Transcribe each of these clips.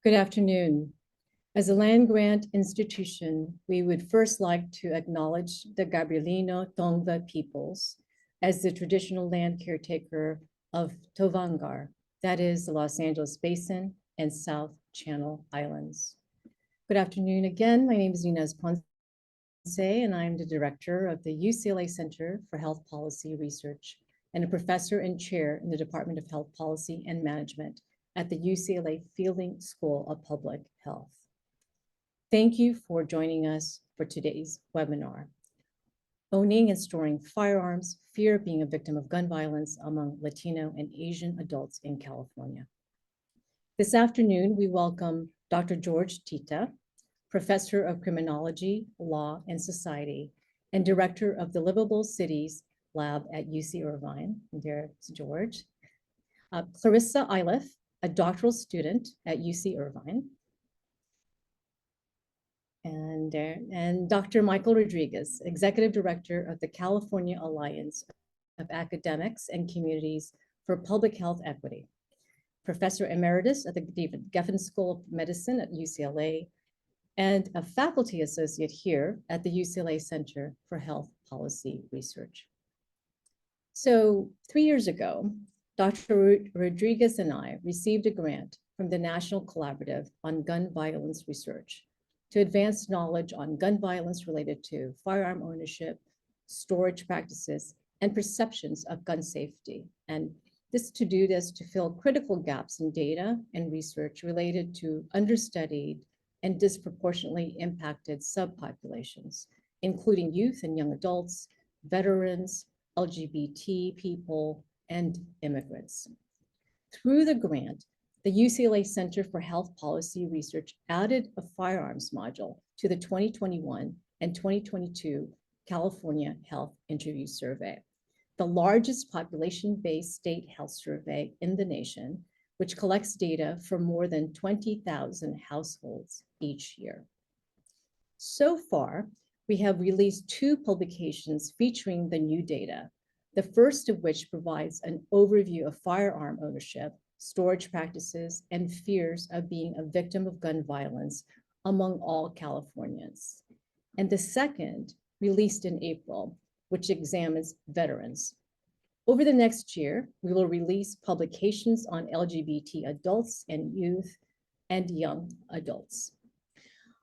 Good afternoon. As a land-grant institution, we would first like to acknowledge the Gabrielino Tongva peoples as the traditional land caretaker of Tovangar, that is the Los Angeles Basin and South Channel Islands. Good afternoon again. My name is Inez Ponce, and I'm the director of the UCLA Center for Health Policy Research and a professor and chair in the Department of Health Policy and Management at the UCLA Fielding School of Public Health. Thank you for joining us for today's webinar, Owning and Storing Firearms, Fear of Being a Victim of Gun Violence Among Latino and Asian Adults in California. This afternoon, we welcome Dr. George Tita, Professor of Criminology, Law, and Society, and Director of the Livable Cities Lab at UC Irvine. And there's George. Clarissa Iliff, a doctoral student at UC Irvine. And Dr. Michael Rodriguez, Executive Director of the California Alliance of Academics and Communities for Public Health Equity, Professor Emeritus at the Geffen School of Medicine at UCLA, and a faculty associate here at the UCLA Center for Health Policy Research. So 3 years ago, Dr. Rodriguez and I received a grant from the National Collaborative on Gun Violence Research to advance knowledge on gun violence related to firearm ownership, storage practices, and perceptions of gun safety. And this to fill critical gaps in data and research related to understudied and disproportionately impacted subpopulations, including youth and young adults, veterans, LGBT people, and immigrants. Through the grant, the UCLA Center for Health Policy Research added a firearms module to the 2021 and 2022 California Health Interview Survey, the largest population-based state health survey in the nation, which collects data from more than 20,000 households each year. So far, we have released 2 publications featuring the new data, the first of which provides an overview of firearm ownership, storage practices, and fears of being a victim of gun violence among all Californians. And the second, released in April, which examines veterans. Over the next year, we will release publications on LGBT adults and youth and young adults.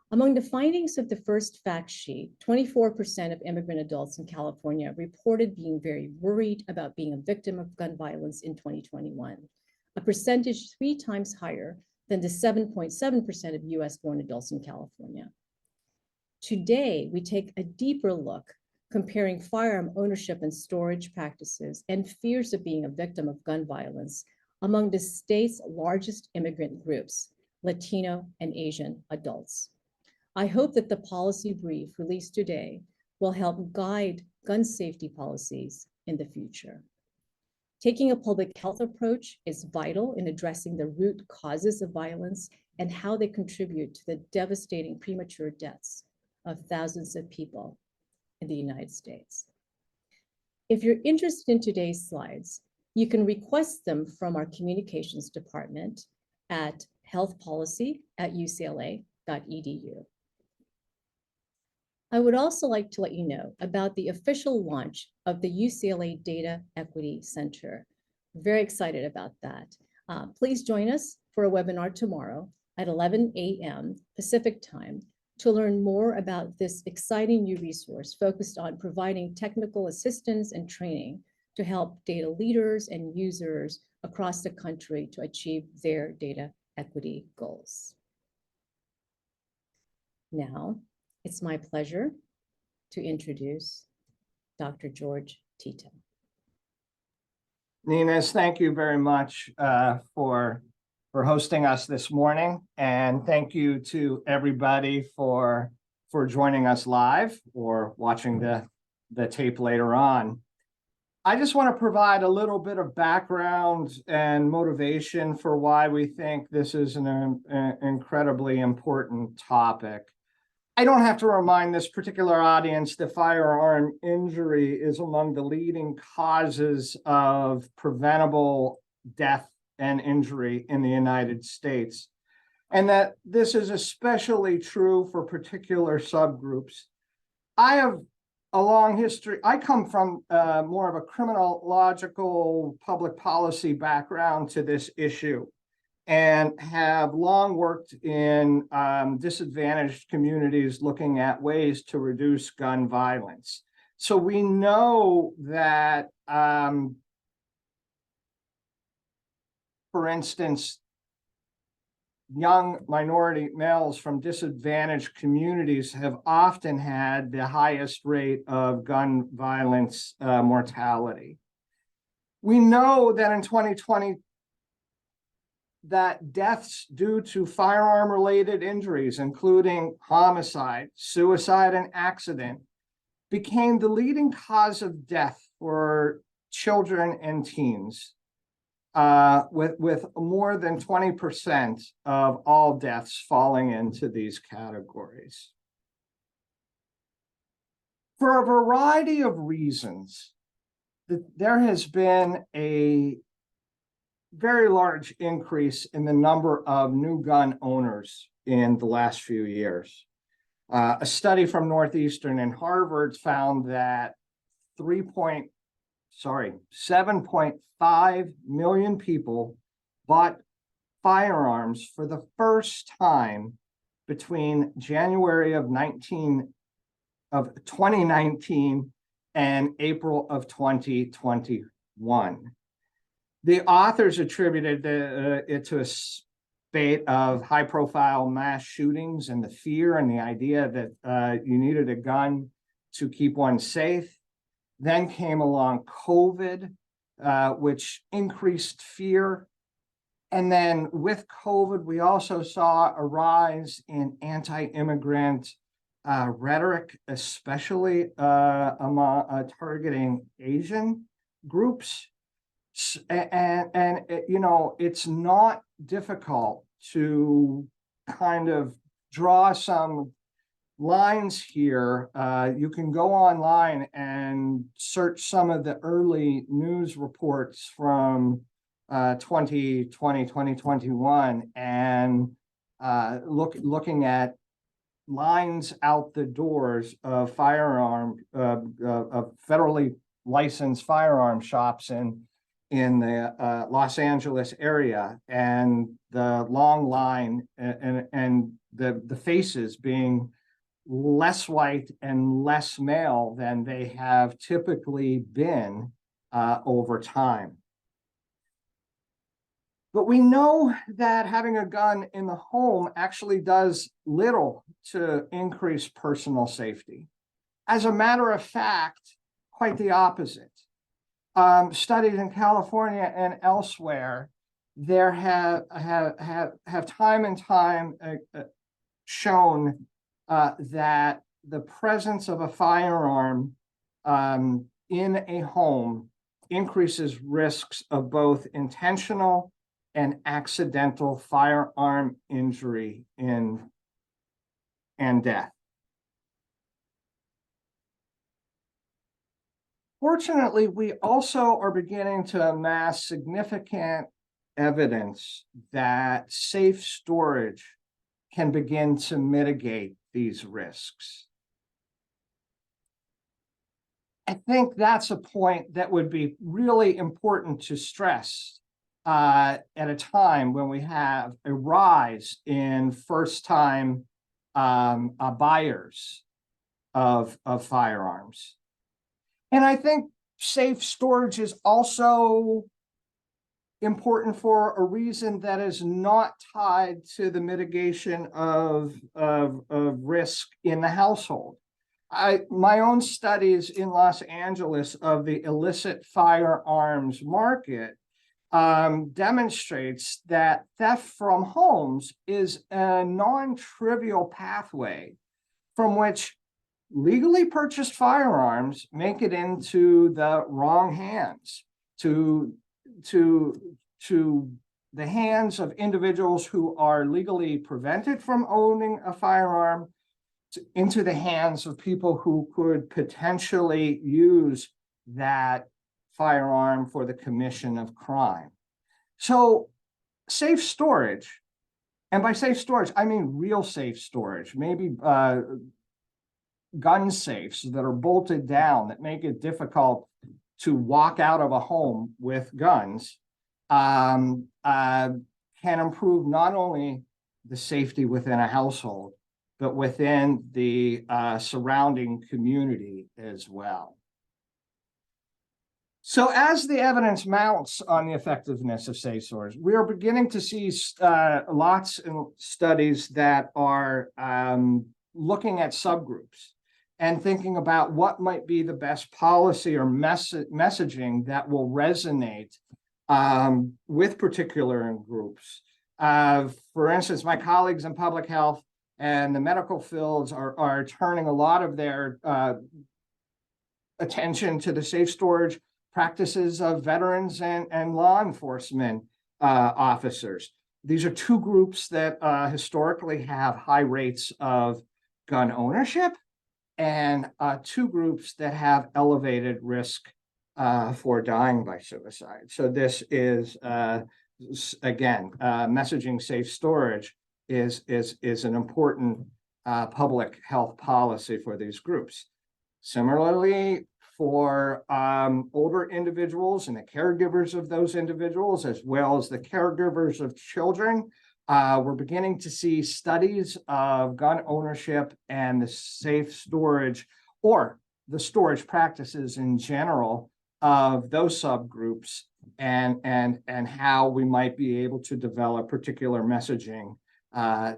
Among the findings of the first fact sheet, 24% of immigrant adults in California reported being very worried about being a victim of gun violence in 2021, a percentage 3 times higher than the 7.7% of US-born adults in California. Today, we take a deeper look comparing firearm ownership and storage practices and fears of being a victim of gun violence among the state's largest immigrant groups, Latino and Asian adults. I hope that the policy brief released today will help guide gun safety policies in the future. Taking a public health approach is vital in addressing the root causes of violence and how they contribute to the devastating premature deaths of thousands of people in the United States. If you're interested in today's slides, you can request them from our communications department at healthpolicy@ucla.edu. I would also like to let you know about the official launch of the UCLA Data Equity Center. Very excited about that. Please join us for a webinar tomorrow at 11 a.m. Pacific time to learn more about this exciting new resource focused on providing technical assistance and training to help data leaders and users across the country to achieve their data equity goals. Now, it's my pleasure to introduce Dr. George Tita. Inez, thank you very much for hosting us this morning. And thank you to everybody for joining us live or watching the tape later on. I just want to provide a little bit of background and motivation for why we think this is an incredibly important topic. I don't have to remind this particular audience that firearm injury is among the leading causes of preventable death and injury in the United States. and that this is especially true for particular subgroups. I have a long history. I come from more of a criminological public policy background to this issue, and have long worked in disadvantaged communities looking at ways to reduce gun violence. So we know that, for instance, young minority males from disadvantaged communities have often had the highest rate of gun violence mortality. We know that in 2020, that deaths due to firearm-related injuries, including homicide, suicide, and accident, became the leading cause of death for children and teens, with more than 20% of all deaths falling into these categories. For a variety of reasons, there has been a very large increase in the number of new gun owners in the last few years. A study from Northeastern and Harvard found that 7.5 million people bought firearms for the first time between January of 2019 and April of 2021. The authors attributed it to a spate of high-profile mass shootings and the fear and the idea that you needed a gun to keep one safe. Then came along COVID, which increased fear. And then with COVID, we also saw a rise in anti-immigrant rhetoric, especially targeting Asian groups. And you know, it's not difficult to kind of draw some lines here. You can go online and search some of the early news reports from 2020, 2021, and looking at lines out the doors of of federally licensed firearm shops in the Los Angeles area, and the long line and the faces being less white and less male than they have typically been over time. But we know that having a gun in the home actually does little to increase personal safety. As a matter of fact, quite the opposite. Studies in California and elsewhere, there have time and time shown that the presence of a firearm in a home increases risks of both intentional and accidental firearm injury and death. Fortunately, we also are beginning to amass significant evidence that safe storage can begin to mitigate these risks. I think that's a point that would be really important to stress at a time when we have a rise in first-time buyers of firearms. And I think safe storage is also important for a reason that is not tied to the mitigation of risk in the household. My own studies in Los Angeles of the illicit firearms market demonstrates that theft from homes is a non-trivial pathway from which legally purchased firearms make it into the wrong hands, to the hands of individuals who are legally prevented from owning a firearm, into the hands of people who could potentially use that firearm for the commission of crime. So safe storage And by safe storage, I mean real safe storage, maybe gun safes that are bolted down that make it difficult to walk out of a home with guns, can improve not only the safety within a household, but within the surrounding community as well. So as the evidence mounts on the effectiveness of safe storage, we are beginning to see lots of studies that are looking at subgroups and thinking about what might be the best policy or messaging that will resonate with particular groups. For instance, my colleagues in public health and the medical fields are turning a lot of their attention to the safe storage practices of veterans and law enforcement officers. These are two groups that historically have high rates of gun ownership, and two groups that have elevated risk for dying by suicide. So this is, again, messaging safe storage is an important public health policy for these groups. Similarly, for older individuals and the caregivers of those individuals, as well as the caregivers of children, we're beginning to see studies of gun ownership and the safe storage, or the storage practices in general of those subgroups, and how we might be able to develop particular messaging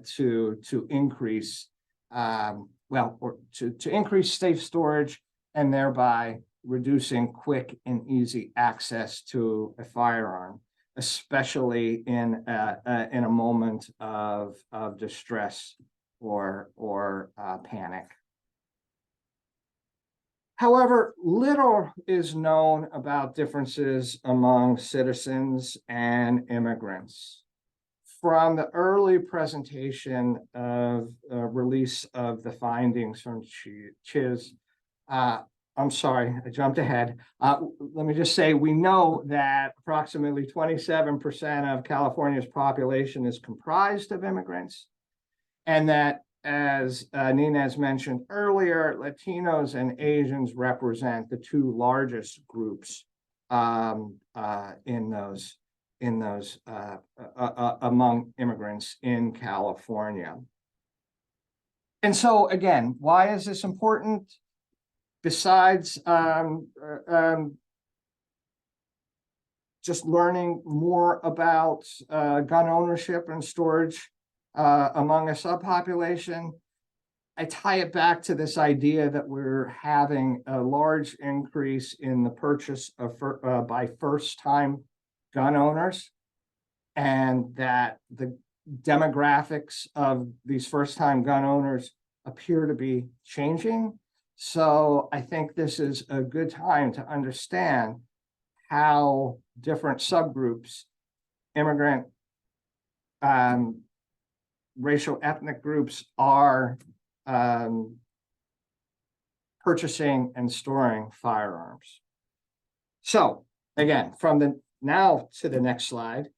to increase to increase safe storage, and thereby reducing quick and easy access to a firearm, especially in a moment of distress or panic. However, little is known about differences among citizens and immigrants. From the early presentation of release of the findings from CHIS, I'm sorry, I jumped ahead. Let me just say, we know that approximately 27% of California's population is comprised of immigrants, and that, as Nina mentioned earlier, Latinos and Asians represent the two largest groups among immigrants in California. And so, again, why is this important? Besides just learning more about gun ownership and storage among a subpopulation, I tie it back to this idea that we're having a large increase in the purchase of by first-time gun owners, and that the demographics of these first-time gun owners appear to be changing. So I think this is a good time to understand how different subgroups, immigrant, racial ethnic groups, are purchasing and storing firearms. So again, now to the next slide.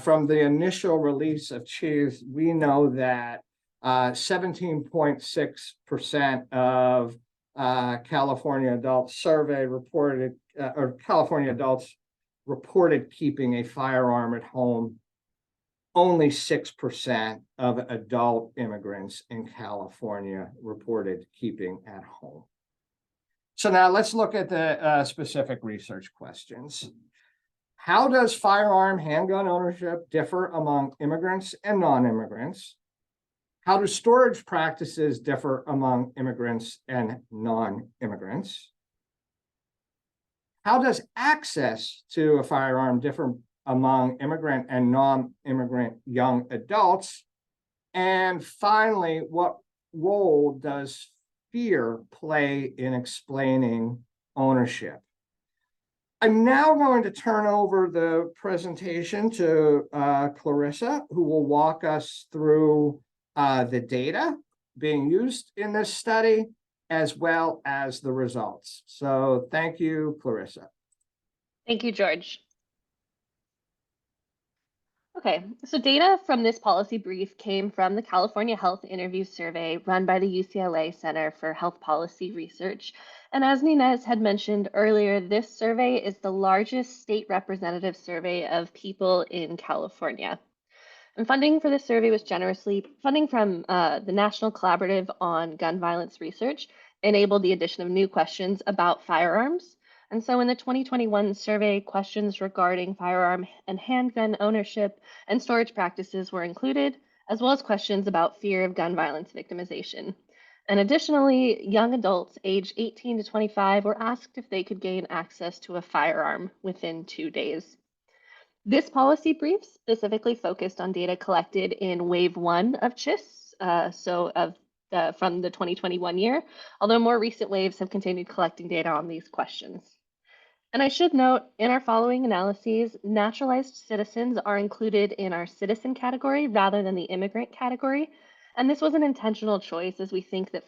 From the initial release of CHIS, we know that 17.6% of California adults survey reported, or California adults reported keeping a firearm at home. Only 6% of adult immigrants in California reported keeping at home. So now let's look at the specific research questions. How does firearm handgun ownership differ among immigrants and non-immigrants? How do storage practices differ among immigrants and non-immigrants? How does access to a firearm differ among immigrant and non-immigrant young adults? And finally, what role does fear play in explaining ownership? I'm now going to turn over the presentation to Clarissa, who will walk us through the data being used in this study, as well as the results. So thank you, Clarissa. Thank you, George. Okay, so data from this policy brief came from the California Health Interview Survey run by the UCLA Center for Health Policy Research. And as Ninez had mentioned earlier, this survey is the largest state representative survey of people in California. And funding for this survey was funding from the National Collaborative on Gun Violence Research enabled the addition of new questions about firearms. And so in the 2021 survey, questions regarding firearm and handgun ownership and storage practices were included, as well as questions about fear of gun violence victimization. And additionally, young adults aged 18 to 25 were asked if they could gain access to a firearm within 2 days. This policy brief specifically focused on data collected in wave 1 of CHIS, from the 2021 year, although more recent waves have continued collecting data on these questions. And I should note, in our following analyses, naturalized citizens are included in our citizen category rather than the immigrant category. And this was an intentional choice as we think that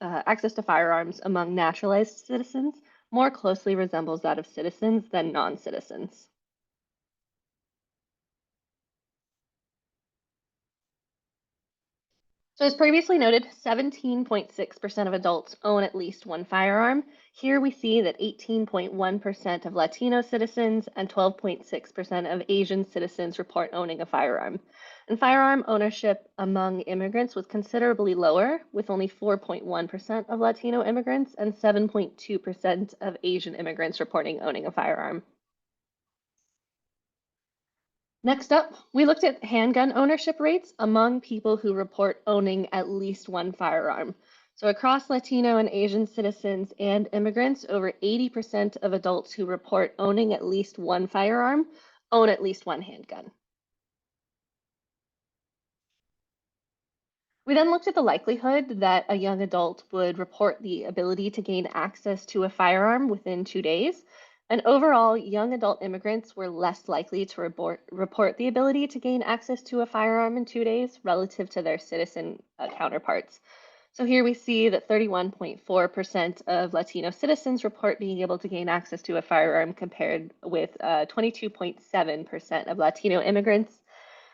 access to firearms among naturalized citizens more closely resembles that of citizens than non-citizens. So as previously noted, 17.6% of adults own at least one firearm. Here we see that 18.1% of Latino citizens and 12.6% of Asian citizens report owning a firearm. And firearm ownership among immigrants was considerably lower, with only 4.1% of Latino immigrants and 7.2% of Asian immigrants reporting owning a firearm. Next up, we looked at handgun ownership rates among people who report owning at least one firearm. So across Latino and Asian citizens and immigrants, over 80% of adults who report owning at least one firearm own at least one handgun. We then looked at the likelihood that a young adult would report the ability to gain access to a firearm within 2 days. And overall, young adult immigrants were less likely to report the ability to gain access to a firearm in 2 days relative to their citizen counterparts. So here we see that 31.4% of Latino citizens report being able to gain access to a firearm compared with 22.7% of Latino immigrants.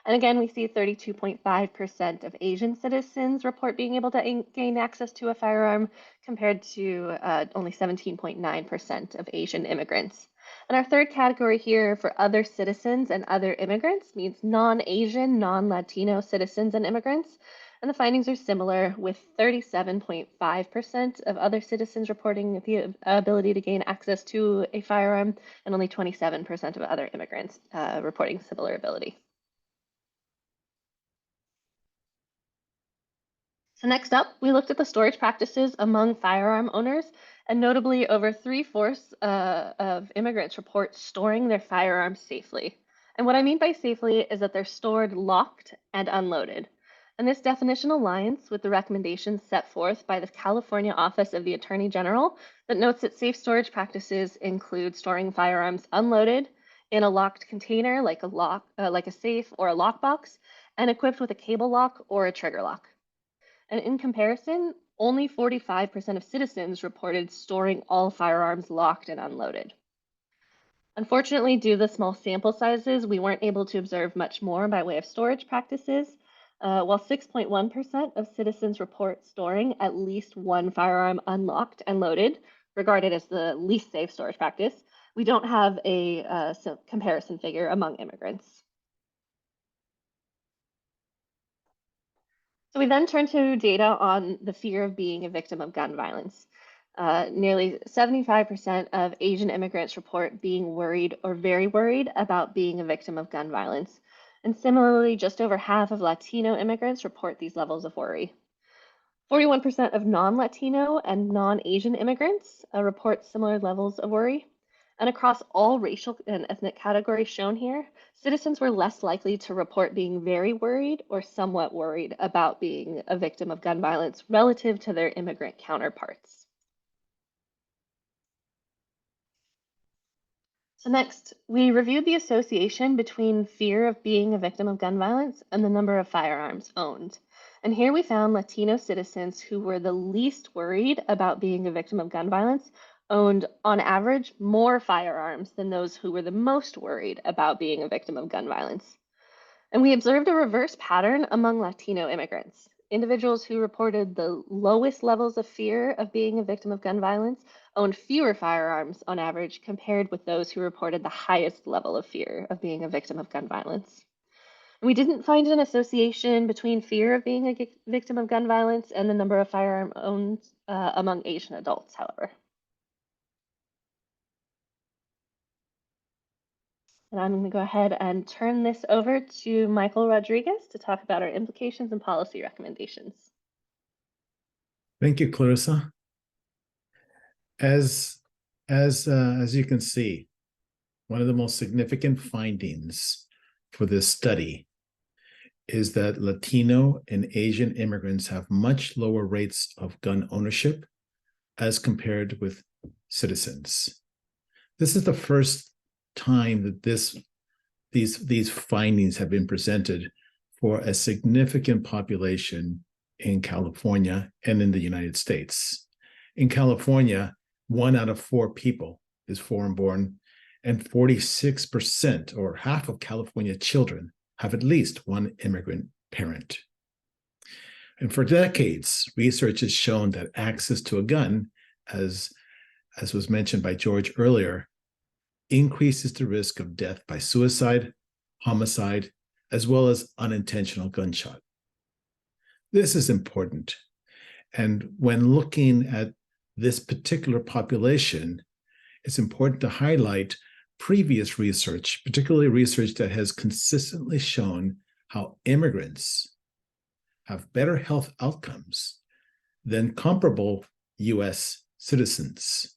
And again, we see 32.5% of Asian citizens report being able to gain access to a firearm compared to only 17.9% of Asian immigrants. And our third category here for other citizens and other immigrants means non-Asian, non-Latino citizens and immigrants. And the findings are similar, with 37.5% of other citizens reporting the ability to gain access to a firearm and only 27% of other immigrants reporting similar ability. So next up, we looked at the storage practices among firearm owners, and notably over 3/4 of immigrants report storing their firearms safely. And what I mean by safely is that they're stored locked and unloaded. And this definition aligns with the recommendations set forth by the California Office of the Attorney General that notes that safe storage practices include storing firearms unloaded in a locked container like a safe or a lockbox, and equipped with a cable lock or a trigger lock. And in comparison, only 45% of citizens reported storing all firearms locked and unloaded. Unfortunately, due to the small sample sizes, we weren't able to observe much more by way of storage practices. While 6.1% of citizens report storing at least one firearm unlocked and loaded, regarded as the least safe storage practice, we don't have a comparison figure among immigrants. So we then turn to data on the fear of being a victim of gun violence. Nearly 75% of Asian immigrants report being worried or very worried about being a victim of gun violence. And similarly, just over half of Latino immigrants report these levels of worry. 41% of non-Latino and non-Asian immigrants report similar levels of worry. And across all racial and ethnic categories shown here, citizens were less likely to report being very worried or somewhat worried about being a victim of gun violence relative to their immigrant counterparts. So next, we reviewed the association between fear of being a victim of gun violence and the number of firearms owned. And here we found Latino citizens who were the least worried about being a victim of gun violence owned, on average, more firearms than those who were the most worried about being a victim of gun violence. And we observed a reverse pattern among Latino immigrants. Individuals who reported the lowest levels of fear of being a victim of gun violence owned fewer firearms on average compared with those who reported the highest level of fear of being a victim of gun violence. We didn't find an association between fear of being a victim of gun violence and the number of firearm owned among Asian adults, however. And I'm going to go ahead and turn this over to Michael Rodriguez to talk about our implications and policy recommendations. Thank you, Clarissa. As you can see, one of the most significant findings for this study is that Latino and Asian immigrants have much lower rates of gun ownership as compared with citizens. This is the first time that these findings have been presented for a significant population in California and in the United States. In California, 1 out of 4 people is foreign-born, and 46%, or half of California children, have at least one immigrant parent. And for decades, research has shown that access to a gun, as was mentioned by George earlier, increases the risk of death by suicide, homicide, as well as unintentional gunshot. This is important. And when looking at this particular population, it's important to highlight previous research, particularly research that has consistently shown how immigrants have better health outcomes than comparable US citizens.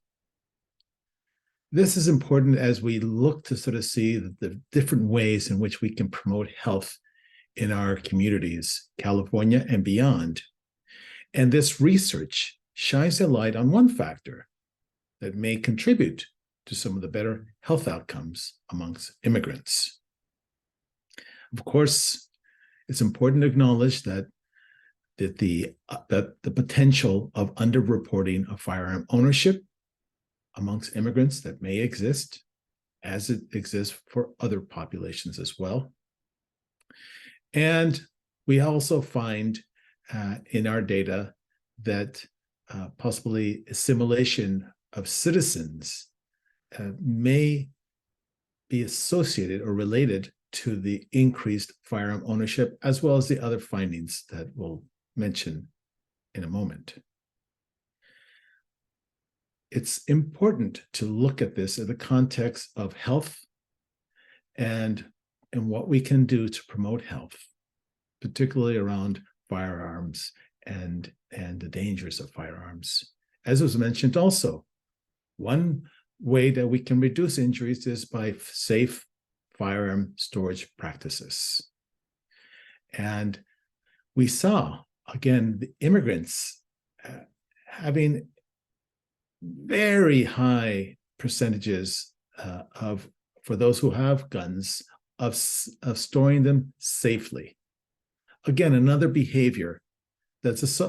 This is important as we look to sort of see the different ways in which we can promote health in our communities, California and beyond. And this research shines a light on one factor that may contribute to some of the better health outcomes amongst immigrants. Of course, it's important to acknowledge that the potential of underreporting of firearm ownership amongst immigrants that may exist, as it exists for other populations as well. And we also find in our data that possibly assimilation of citizens may be associated or related to the increased firearm ownership, as well as the other findings that we'll mention in a moment. It's important to look at this in the context of health and what we can do to promote health, particularly around firearms and the dangers of firearms. As was mentioned also, one way that we can reduce injuries is by safe firearm storage practices. And we saw, again, the immigrants having very high percentages for those who have guns, of storing them safely. Again, another behavior that's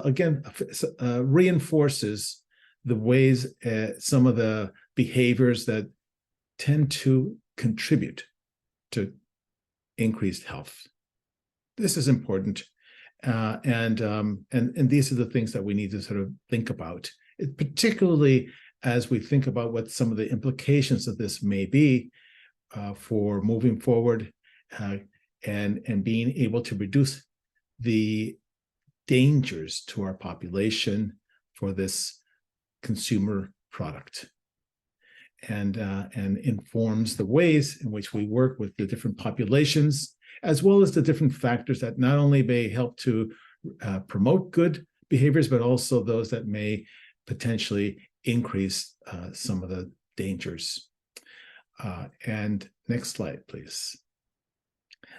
reinforces the ways, some of the behaviors that tend to contribute to increased health. This is important, and these are the things that we need to sort of think about, particularly as we think about what some of the implications of this may be for moving forward and being able to reduce the dangers to our population for this consumer product, and informs the ways in which we work with the different populations, as well as the different factors that not only may help to promote good behaviors, but also those that may potentially increase some of the dangers. And next slide, please.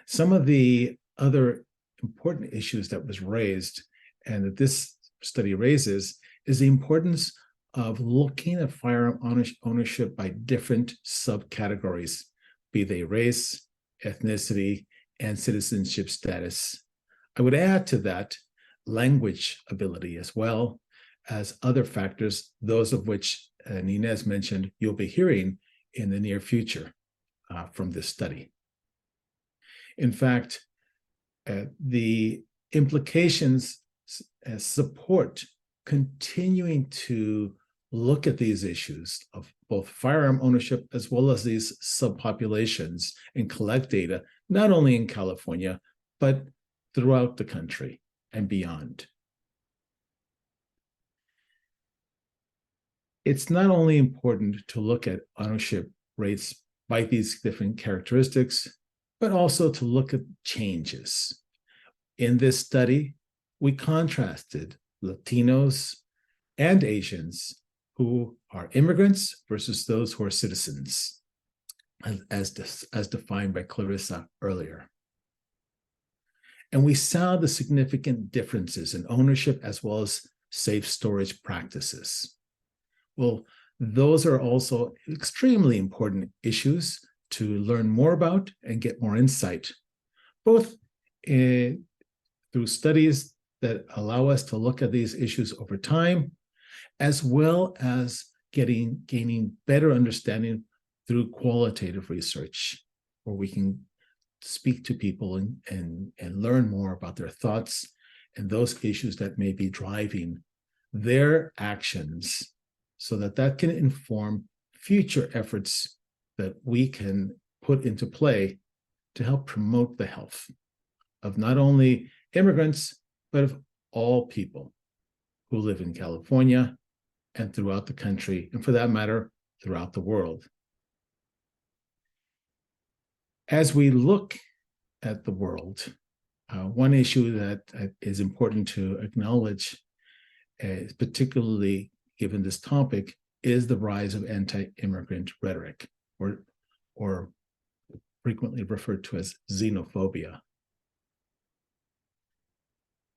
Some of the other important issues that was raised and that this study raises is the importance of looking at firearm ownership by different subcategories, be they race, ethnicity, and citizenship status. I would add to that language ability as well as other factors, those of which Inez mentioned you'll be hearing in the near future from this study. In fact, The implications support continuing to look at these issues of both firearm ownership as well as these subpopulations and collect data, not only in California, but throughout the country and beyond. It's not only important to look at ownership rates by these different characteristics, but also to look at changes. In this study, we contrasted Latinos and Asians who are immigrants versus those who are citizens, as defined by Clarissa earlier. And we saw the significant differences in ownership as well as safe storage practices. Well, those are also extremely important issues to learn more about and get more insight, both through studies that allow us to look at these issues over time, as well as gaining better understanding through qualitative research, where we can speak to people and learn more about their thoughts and those issues that may be driving their actions, so that can inform future efforts that we can put into play to help promote the health of not only immigrants, but of all people who live in California and throughout the country, and for that matter, throughout the world. As we look at the world, one issue that is important to acknowledge, particularly given this topic, is the rise of anti-immigrant rhetoric, or frequently referred to as xenophobia.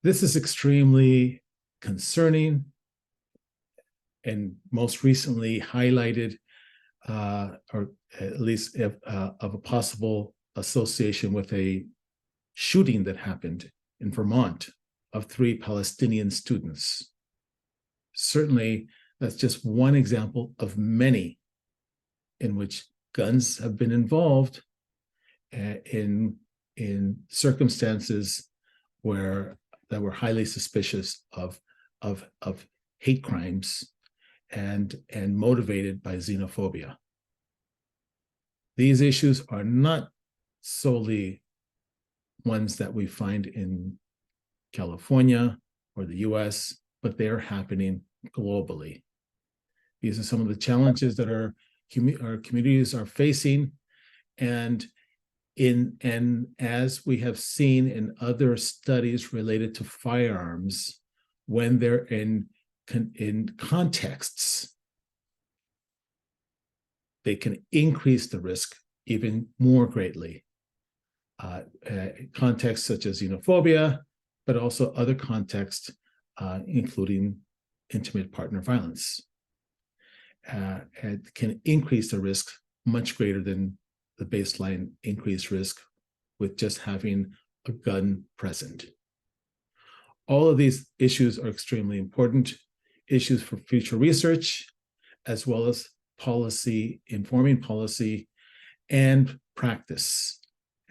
This is extremely concerning and most recently highlighted, or at least of a possible association with a shooting that happened in Vermont of 3 Palestinian students. Certainly, that's just one example of many in which guns have been involved in circumstances that were highly suspicious of hate crimes and motivated by xenophobia. These issues are not solely ones that we find in California or the US, but they're happening globally. These are some of the challenges that our communities are facing, and as we have seen in other studies related to firearms, when they're in contexts, they can increase the risk even more greatly. Contexts such as xenophobia, but also other contexts, including intimate partner violence, and can increase the risk much greater than the baseline increased risk with just having a gun present. All of these issues are extremely important issues for future research, as well as policy, informing policy and practice,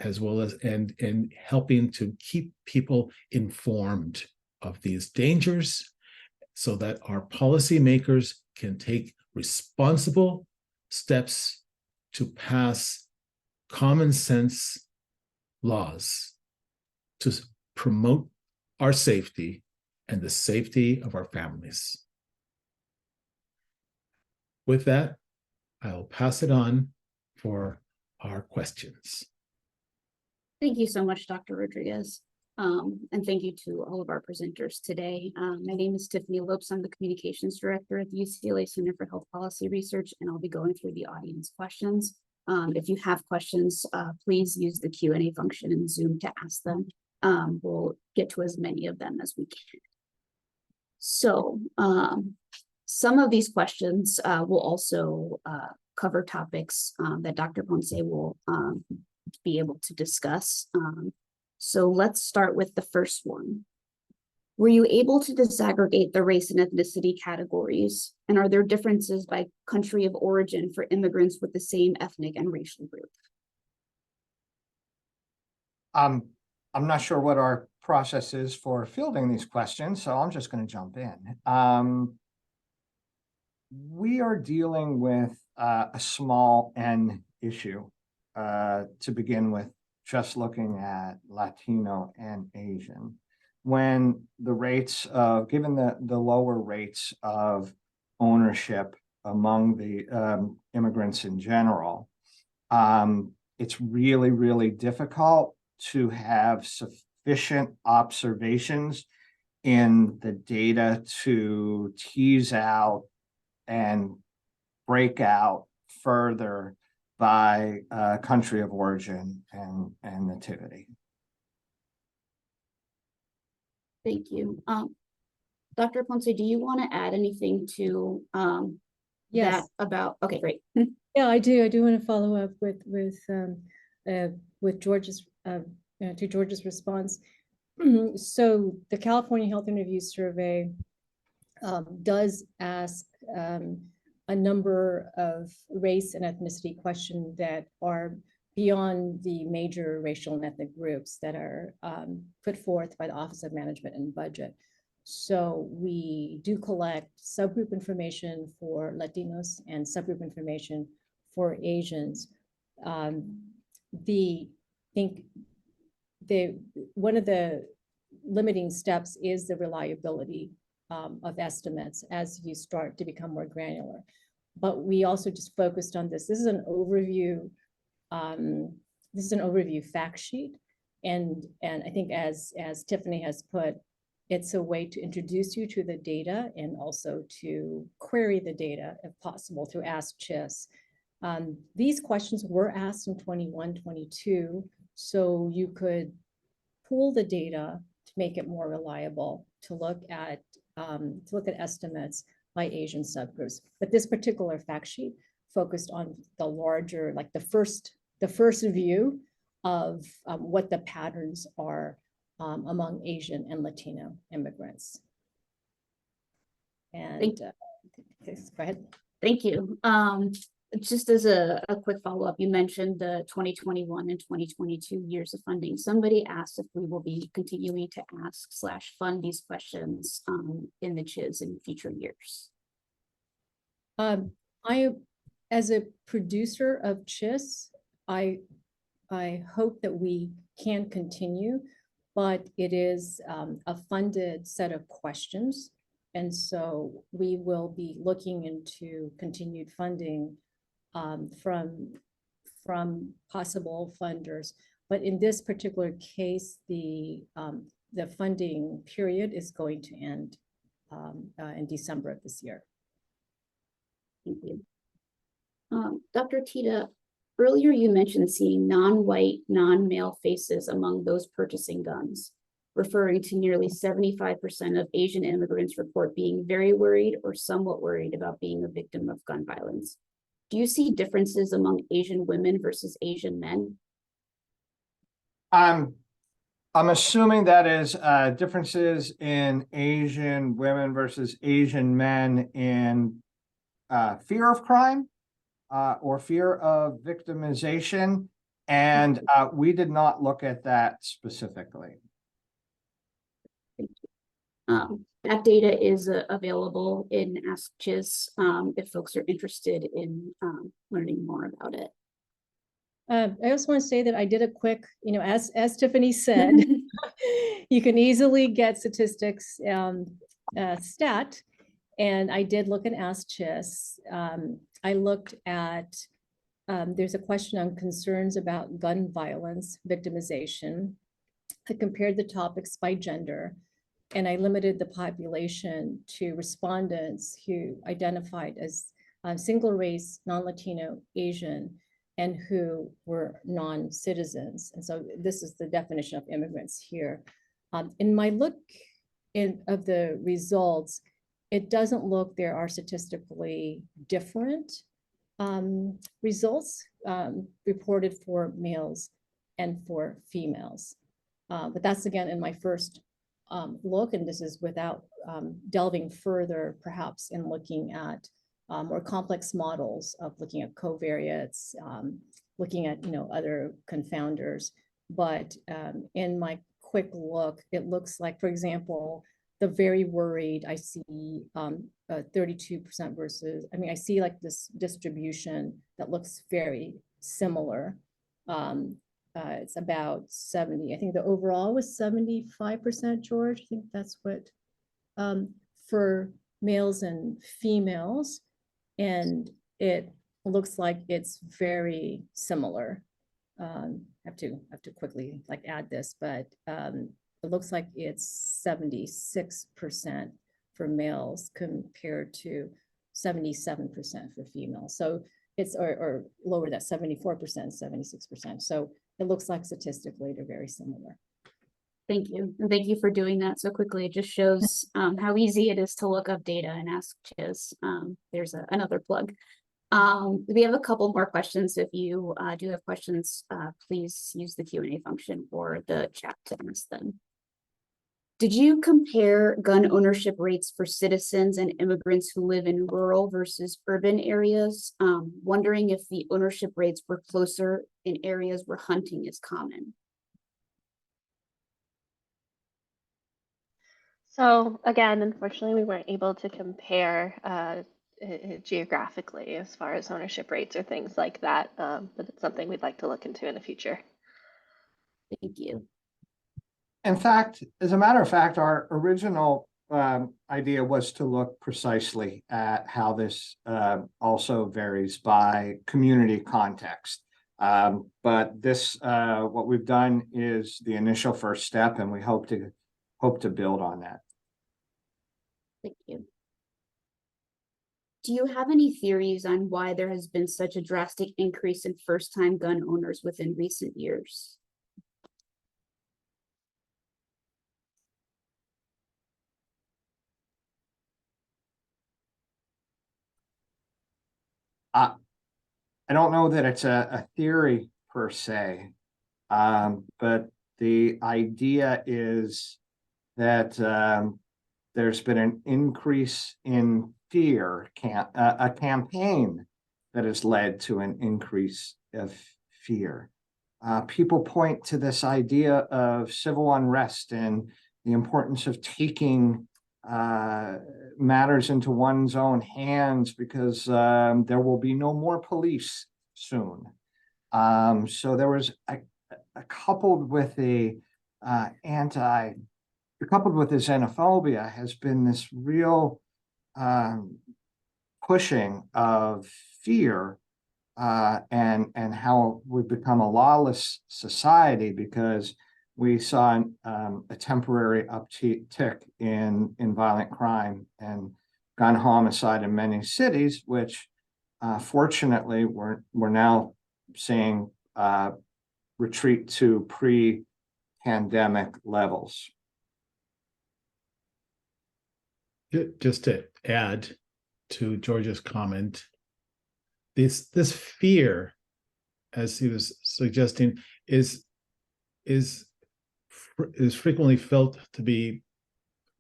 as well as and helping to keep people informed of these dangers so that our policymakers can take responsible steps to pass common sense laws to promote our safety and the safety of our families. With that, I'll pass it on for our questions. Thank you so much, Dr. Rodriguez. And thank you to all of our presenters today. My name is Tiffany Lopes. I'm the Communications Director at the UCLA Center for Health Policy Research, and I'll be going through the audience questions. If you have questions, please use the Q&A function in Zoom to ask them. We'll get to as many of them as we can. So some of these questions will also cover topics that Dr. Ponce will be able to discuss. So let's start with the first one. Were you able to disaggregate the race and ethnicity categories? And are there differences by country of origin for immigrants with the same ethnic and racial group? I'm not sure what our process is for fielding these questions, so I'm just going to jump in. We are dealing with a small N issue to begin with, just looking at Latino and Asian. When the rates of, given the lower rates of ownership among the immigrants in general, it's really, really difficult to have sufficient observations in the data to tease out and break out further by country of origin and nativity. Thank you. Dr. Ponce, do you want to add anything to Yes. that about, okay, great. Yeah, I do. I do want to follow up with George's to George's response. So the California Health Interview Survey does ask a number of race and ethnicity questions that are beyond the major racial and ethnic groups that are put forth by the Office of Management and Budget. So we do collect subgroup information for Latinos and subgroup information for Asians. One of the limiting steps is the reliability of estimates as you start to become more granular. But we also just focused on this. This is an overview. This is an overview fact sheet, and I think as Tiffany has put, it's a way to introduce you to the data and also to query the data if possible through Ask CHIS. These questions were asked in 21, 22, so you could pool the data to make it more reliable, to look at estimates by Asian subgroups. But this particular fact sheet focused on the larger, like the first view of what the patterns are among Asian and Latino immigrants. And go ahead. Thank you. Just as a quick follow-up, you mentioned the 2021 and 2022 years of funding. Somebody asked if we will be continuing to ask/fund these questions in the CHIS in future years. As a producer of CHIS, I hope that we can continue, but it is a funded set of questions. And so we will be looking into continued funding from possible funders. But in this particular case, the funding period is going to end in December of this year. Thank you. Dr. Tita, earlier you mentioned seeing non-white, non-male faces among those purchasing guns, referring to nearly 75% of Asian immigrants report being very worried or somewhat worried about being a victim of gun violence. Do you see differences among Asian women versus Asian men? I'm assuming that is differences in Asian women versus Asian men in fear of crime or fear of victimization. And we did not look at that specifically. Thank you. That data is available in Ask CHIS if folks are interested in learning more about it. I also want to say that I did a quick, as Tiffany said, you can easily get statistics stat, and I did look and Ask CHIS. I looked at, there's a question on concerns about gun violence victimization. I compared the topics by gender, and I limited the population to respondents who identified as single race, non-Latino, Asian, and who were non-citizens. And so this is the definition of immigrants here. In my look of the results, it doesn't look there are statistically different results reported for males and for females. But that's again in my first look, and this is without delving further perhaps in looking at more complex models of looking at covariates, looking at other confounders. But in my quick look, it looks like, for example, the very worried, I see 32% versus, I mean, I see like this distribution that looks very similar. It's about 70. I think the overall was 75%, George. I think that's what for males and females. And it looks like it's very similar. I have to quickly like add this, but it looks like it's 76% for males compared to 77% for females. So it's or lower that 74%, 76%. So it looks like statistically they're very similar. Thank you. And thank you for doing that so quickly. It just shows how easy it is to look up data and ask Chiz. There's another plug. We have a couple more questions. If you do have questions, please use the Q&A function or the chat to ask them. Did you compare gun ownership rates for citizens and immigrants who live in rural versus urban areas? Wondering if the ownership rates were closer in areas where hunting is common. So again, unfortunately, we weren't able to compare geographically as far as ownership rates or things like that, but it's something we'd like to look into in the future. Thank you. In fact, as a matter of fact, our original idea was to look precisely at how this also varies by community context. But this, what we've done is the initial first step, and we hope to build on that. Thank you. Do you have any theories on why there has been such a drastic increase in first-time gun owners within recent years? I don't know that it's a theory per se, but the idea is that there's been an increase in fear, a campaign that has led to an increase of fear. People point to this idea of civil unrest and the importance of taking matters into one's own hands because there will be no more police soon. So there was coupled with the xenophobia has been this real pushing of fear and how we've become a lawless society because we saw a temporary uptick in violent crime and gun homicide in many cities, which fortunately we're now seeing retreat to pre-pandemic levels. Just to add to George's comment, this fear, as he was suggesting, is frequently felt to be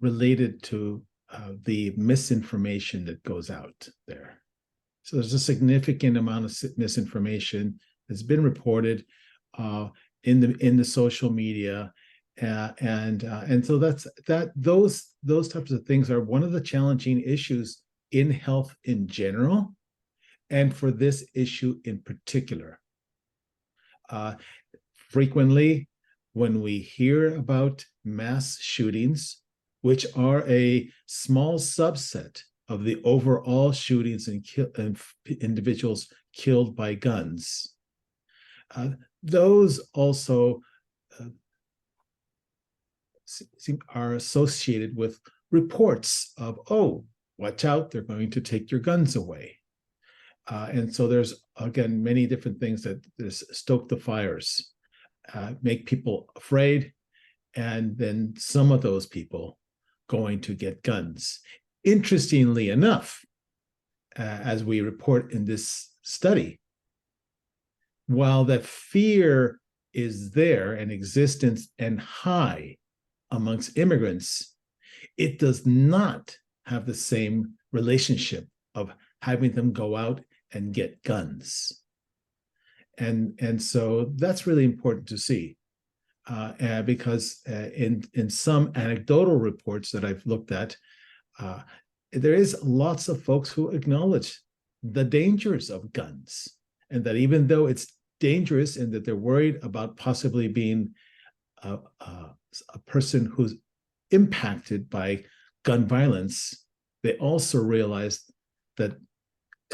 related to the misinformation that goes out there. So there's a significant amount of misinformation that's been reported in the social media, and so those types of things are one of the challenging issues in health in general, and for this issue in particular. Frequently, when we hear about mass shootings, which are a small subset of the overall shootings and individuals killed by guns, those also are associated with reports of, oh, watch out, they're going to take your guns away. And so there's, again, many different things that stoke the fires, make people afraid, and then some of those people going to get guns. Interestingly enough, as we report in this study, while that fear is there and existence and high amongst immigrants, it does not have the same relationship of having them go out and get guns. And so that's really important to see. because in some anecdotal reports that I've looked at, there is lots of folks who acknowledge the dangers of guns, and that even though it's dangerous and that they're worried about possibly being a person who's impacted by gun violence, they also realize that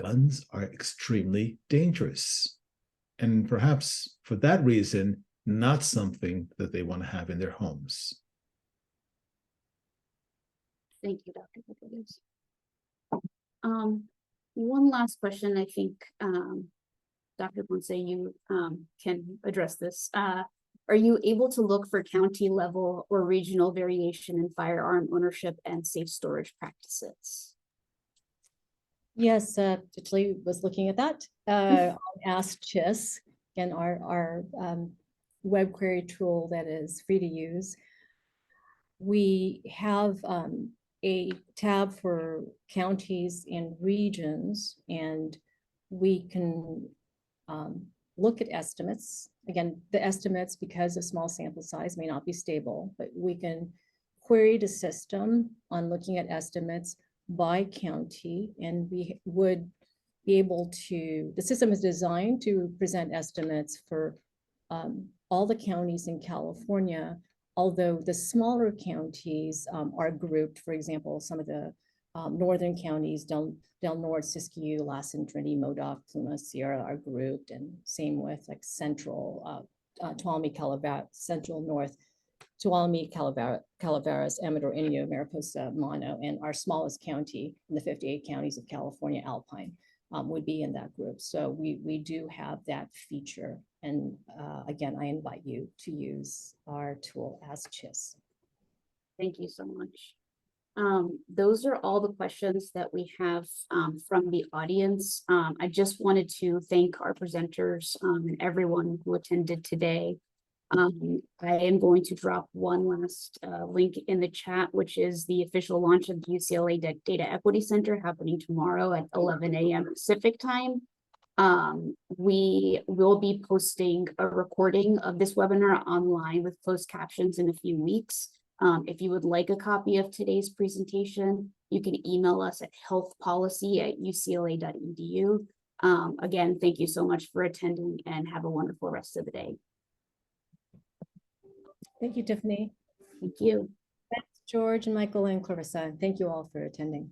guns are extremely dangerous. And perhaps for that reason, not something that they want to have in their homes. Thank you, Dr. Rodriguez. One last question, I think, Dr. Ponce, you can address this. Are you able to look for county level or regional variation in firearm ownership and safe storage practices? Yes, actually was looking at that. On Ask CHIS, again, our web query tool that is free to use. We have a tab for counties and regions, and we can look at estimates. Again, the estimates, because of small sample size, may not be stable, but we can query the system on looking at estimates by county, and we would be able to, the system is designed to present estimates for all the counties in California, although the smaller counties are grouped. For example, some of the northern counties, Del Norte, Siskiyou, Lassen, Trinity, Modoc, Pluma, Sierra are grouped, and same with like central, Tuolumne, Calaveras, central north, Tuolumne, Calaveras, Amador, Inyo, Mariposa, Mono, and our smallest county in the 58 counties of California, Alpine, would be in that group. So we do have that feature. And again, I invite you to use our tool Ask CHIS. Thank you so much. Those are all the questions that we have from the audience. I just wanted to thank our presenters and everyone who attended today. I am going to drop one last link in the chat, which is the official launch of the UCLA Data Equity Center happening tomorrow at 11 a.m. Pacific time. We will be posting a recording of this webinar online with closed captions in a few weeks. If you would like a copy of today's presentation, you can email us at healthpolicy@ucla.edu. Again, thank you so much for attending and have a wonderful rest of the day. Thank you, Tiffany. Thank you. Thanks, George and Michael and Clarissa. Thank you all for attending.